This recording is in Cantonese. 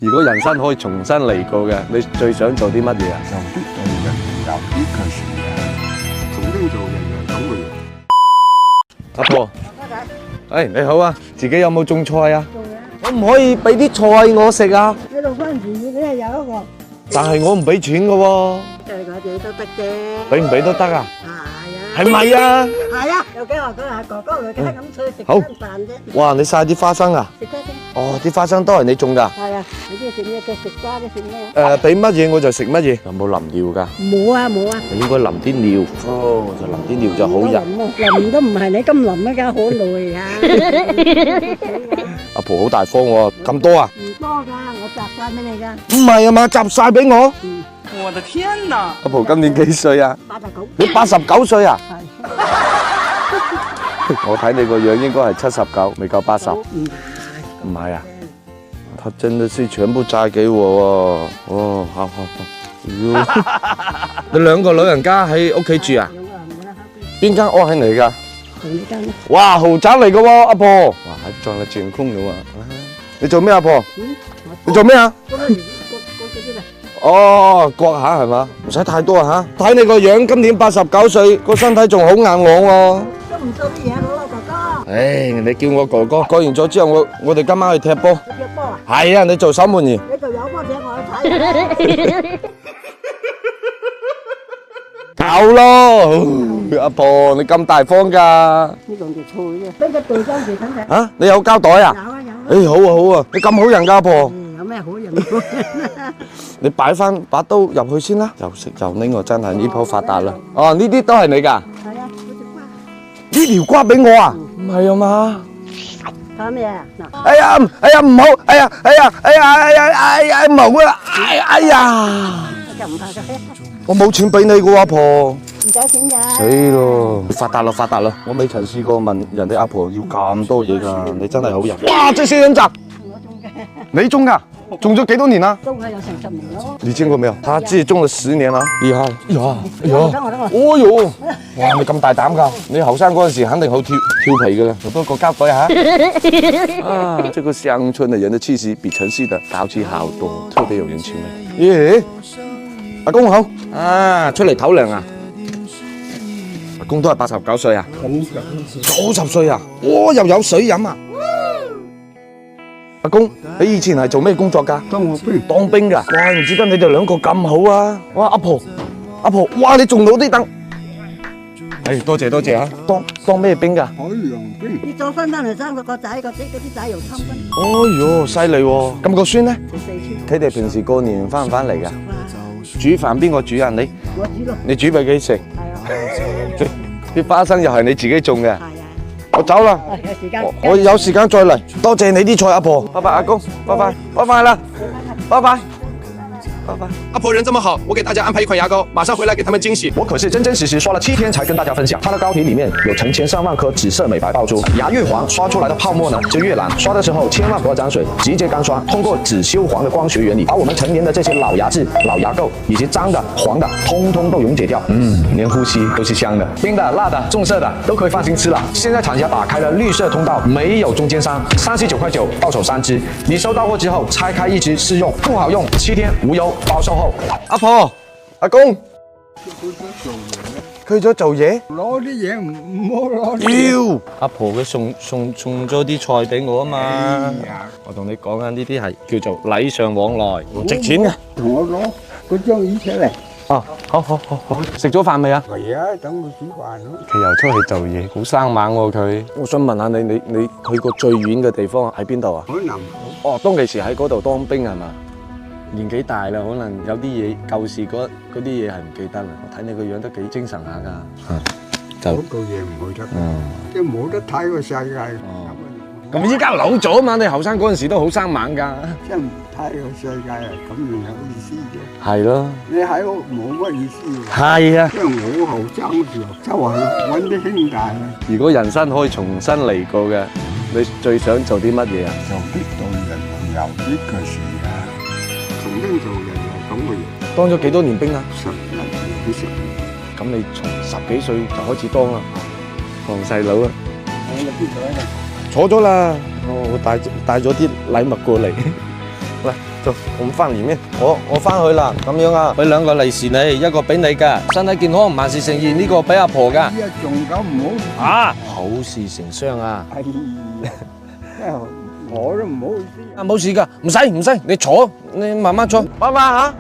如果人生可以重新嚟過嘅，你最想做啲乜嘢啊？有啲做人，有啲嘅事啊，從呢做人就咁嘅樣。阿婆，你好啊，自己有冇種菜啊？做嘅，可唔可以俾啲菜我食啊？你攞翻自己咧有一個，但係我唔俾錢噶喎，就係我哋都得嘅。俾唔俾都得啊？係啊。係咪啊？係啊，有幾話佢話哥哥女家咁出去食好餐飯啫，哇！你晒啲花生啊？食得先。哦，啲花生都係你種㗎？係啊，你中意食咩？佢食瓜都食咩啊？俾乜嘢我就食乜嘢。有冇淋料㗎？冇啊冇啊。你應該淋啲料，哦，就淋啲料就好飲。淋都唔係你咁淋啊，梗好耐啊。阿婆好大方喎，咁多啊？唔多㗎，我摘晒俾你㗎。唔係啊嘛，集晒俾我。我的天哪！阿婆今年幾歲啊？ 89。你89歲啊？係。我睇你個樣應該係79，未夠80。唔唔係啊，他真的是全部摘給我喎。哦，好好好。你兩個老人家喺屋企住啊？兩個人冇啦，邊間屋係你㗎？同呢間咧。哇，豪宅嚟㗎喎，阿婆。哇，喺撞啦轉空咗啊！你做咩阿婆？你做咩啊？嗰啲啊。哦，割下係嘛？唔使太多啊嚇。睇你個樣，今年89歲，個身體仲好硬朗喎。都唔做啲嘢好啦，哥哥。唉，你叫我哥哥，割完咗之後，我哋今晚去踢波。你踢波啊？係啊，你做守門員。你就有波請我去睇。夠咯，阿婆你咁大方㗎？呢兩條菜啫，俾個對裝住睇睇。嚇，你有膠袋啊？有啊有啊。好啊好啊，你咁好人㗎，阿婆。有咩好人？你擺翻把刀入去先啦。又食又拎，我真係呢鋪發達啦。哦，呢啲都係你㗎？係啊，嗰隻瓜。呢條瓜俾我啊？唔係啊嘛。睇咩啊？嗱，哎呀唔好，哎呀唔好啊！哎呀，就唔怕嘅，我冇錢俾你㗎喎，阿婆。唔使錢㗎。死咯！發達啦！我未曾試過問人哋阿婆要咁多嘢㗎，你真係好人。哇！這仙人掌，我種嘅，你種㗎？種咗幾多年啦？種咗有成10年咯。你見過沒有？他自己種了10年啦，厲害！等我。哦喲！哇！你咁大膽㗎？你後生嗰陣時肯定好調皮㗎啦。多個膠袋嚇。啊！這個鄉村的人的氣息比城市的高級好多，特別有人情味。耶！阿公好。啊！出嚟唞涼啊！阿公都係89歲啊？90歲啊？哇！又有水飲啊！阿公，你以前係做咩工作㗎？當我兵，當兵㗎。怪唔知得你哋兩個咁好啊！哇，阿婆，哇，你仲老啲等。多謝嚇。當咩兵㗎？海洋兵，你做翻嚟生個仔，嗰啲仔又參軍。哦喲，犀利喎！咁個孫呢？做4村。佢哋平時過年翻唔翻嚟㗎？哇！煮飯邊個煮啊？你？我煮咯。你煮俾佢食？係啊。啲花生又係你自己種嘅？係啊。我走啦。有時間。我有時間再嚟。多謝你啲菜，阿婆。拜拜，阿公。拜拜啦。拜拜。阿婆人这么好，我给大家安排一款牙膏，马上回来给他们惊喜。我可是真实刷了7天才跟大家分享，它的膏体里面有成千上万颗紫色美白爆珠，牙越黄，刷出来的泡沫呢就越蓝。刷的时候千万不要沾水，直接干刷，通过紫修黄的光学原理，把我们陈年的这些老牙质、老牙垢以及脏的、黄的，通通都溶解掉。连呼吸都是香的，冰的、辣的、重色的都可以放心吃了。现在厂家打开了绿色通道，没有中间商，39.9塊到手3支。你收到货之後拆開1支試用，不好用7天無憂包售後。阿婆，阿公，去咗做嘢，去咗做嘢。攞啲嘢唔好攞啲。阿婆佢送咗啲菜俾我啊嘛。哎呀，我同你講啊，呢啲係叫做禮尚往來，值錢嘅。同我攞嗰張椅出嚟。哦，好，食咗飯未啊？係啊，等我煮飯咯。佢又出去做嘢，好生猛喎佢。我想問下你去過最遠嘅地方喺邊度啊？海南島。哦，當其時喺嗰度當兵係嘛？年紀大啦，可能有啲嘢舊時嗰啲嘢係唔記得啦。我睇你個樣都幾精神下㗎。嗰個嘢唔去得，即係冇得睇個世界。咁依家老咗啊嘛，你後生嗰陣時都好生猛㗎。即係唔睇個世界啊，咁樣有意思嘅。係咯。你喺屋冇乜意思喎。係啊。因為我後生嗰時候周圍揾啲兄弟啊，如果人生可以重新嚟過嘅，你最想做啲乜嘢啊？做啲對人有益嘅事啊，從呢做人係咁嘅嘢。當咗幾多年兵啊11年幾10年。咁你從10幾歲就開始當啦，當細佬啊！你邊度咧？坐咗啦，我帶咗啲禮物過嚟，喂。走，我們翻裏面。我翻去啦，咁樣啊，俾2個利是你，一個俾你㗎，身體健康，萬事成言，呢個俾阿婆㗎。依家仲咁唔好，啊，好事成雙啊！哎呀，我都唔好意思。啊，冇事㗎，唔使，你坐，你慢慢坐，拜拜嚇。